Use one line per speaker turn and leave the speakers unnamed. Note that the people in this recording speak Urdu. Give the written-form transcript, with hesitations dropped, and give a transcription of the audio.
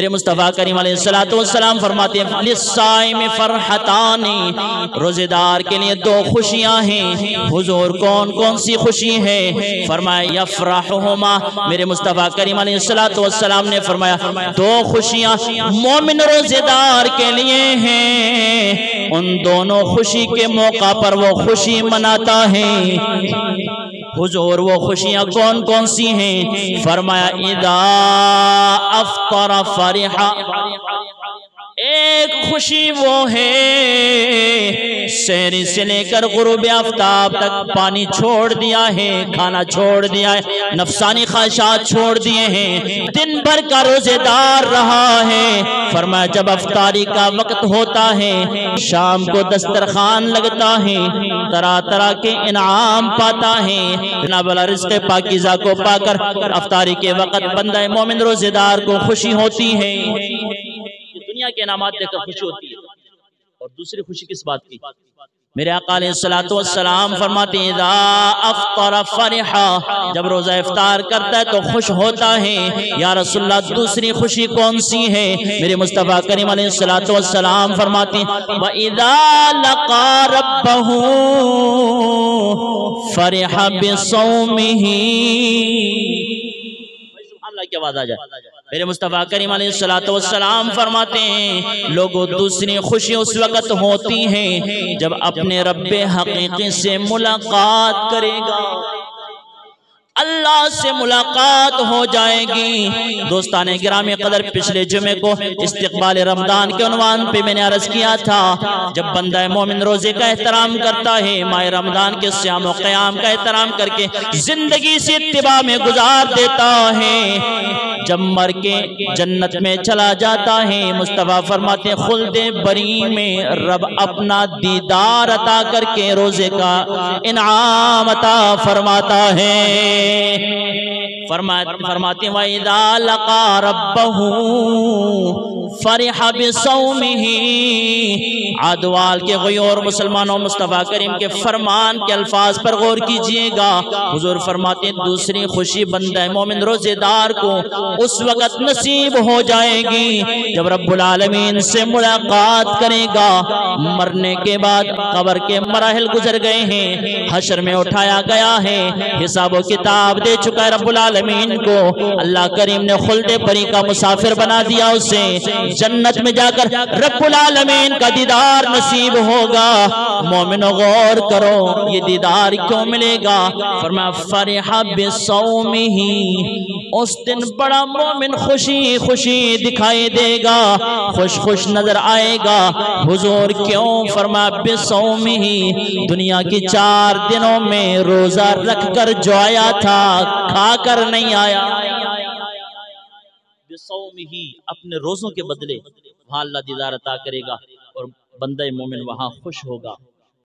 میرے مصطفیٰ کریم علیہ السلام فرماتے ہیں للصائم فرحتان، روزے دار کے لیے دو خوشیاں ہیں۔ حضور کون کون سی خوشی ہے؟ فرمایا یفرحہما، میرے مصطفیٰ کریم علیہ السلام نے فرمایا دو خوشیاں مومن روزے دار کے لیے ہیں، ان دونوں خوشی کے موقع پر وہ خوشی مناتا ہے۔ حضور وہ خوشیاں کون کون سی ہیں؟ فرمایا اذا افطر فرحا، ایک خوشی وہ ہے سحری سے لے کر غروب آفتاب تک پانی چھوڑ دیا ہے، کھانا چھوڑ دیا ہے، نفسانی خواہشات چھوڑ دیے ہیں، دن بھر کا روزے دار رہا ہے۔ فرمایا جب افطاری کا وقت ہوتا ہے، شام کو دسترخوان لگتا ہے، طرح طرح کے انعام پاتا ہے، جناب والا رزق پاکیزہ کو پا کر افطاری کے وقت بندہ مومن روزے دار کو خوشی ہوتی ہے۔ دنیا کے انعامات دیکھ کر خوشی ہوتی ہے، اور دوسری خوشی کس بات کی؟ میرے آقا علیہ السلام فرماتے ہیں اذا افطر فرحا، جب روزہ افطار کرتا ہے تو خوش ہوتا ہے۔ یا رسول اللہ دوسری خوشی کون سی ہے؟ میرے مصطفیٰ کریم علیہ السلام فرماتے ہیں وَإِذَا لَقَى رَبَّهُ فَرِحَ بِصَوْمِهِ، کی آواز آ جائے۔ میرے مصطفیٰ کریم علیہ السلام فرماتے ہیں لوگوں دوسری خوشی اس وقت ہوتی ہے جب اپنے رب حقیقی سے ملاقات کرے گا، اللہ سے ملاقات ہو جائے گی۔ دوستان گرامی قدر، پچھلے جمعے کو استقبال رمضان کے عنوان پہ میں نے عرض کیا تھا جب بندہ مومن روزے کا احترام کرتا ہے، ماہ رمضان کے صیام و قیام کا احترام کر کے زندگی سے اتباع میں گزار دیتا ہے، جب مر کے جنت میں چلا جاتا ہے، مصطفیٰ فرماتے ہیں خلد بری میں رب اپنا دیدار عطا کر کے روزے کا انعام عطا فرماتا ہے۔ فرماتے ہیں وَإِذَا لَقَى رَبَّهُ فَرِحَ بِصَوْمِهِ۔ عادوال کے غیور مسلمانوں مصطفیٰ کریم کے فرمان کے الفاظ پر غور کیجئے گا۔ حضور فرماتے ہیں دوسری خوشی بندہ مومن روزے دار کو اس وقت نصیب ہو جائے گی جب رب العالمین سے ملاقات کرے گا۔ مرنے کے بعد قبر کے مراحل گزر گئے ہیں، حشر میں اٹھایا گیا ہے، حساب و کتاب دے چکا ہے رب العالمین کو، اللہ کریم نے خلد بری کا مسافر بنا دیا، اسے جنت میں جا کر رب العالمین کا دیدار نصیب ہوگا۔ مومن غور کرو یہ دیدار کیوں ملے گا؟ فرمایا فرح بصومہ، اس دن بڑا مومن خوشی خوشی دکھائی دے گا، خوش خوش نظر آئے گا۔ حضور کیوں؟ فرمایا بصومہ، دنیا کی 4 دنوں میں روزہ رکھ کر جو آیا تھا کھا کر نہیں آیا، بصومہ، اپنے روزوں کے بدلے وہاں اللہ دیدار عطا کرے گا اور بندہ مومن وہاں خوش ہوگا۔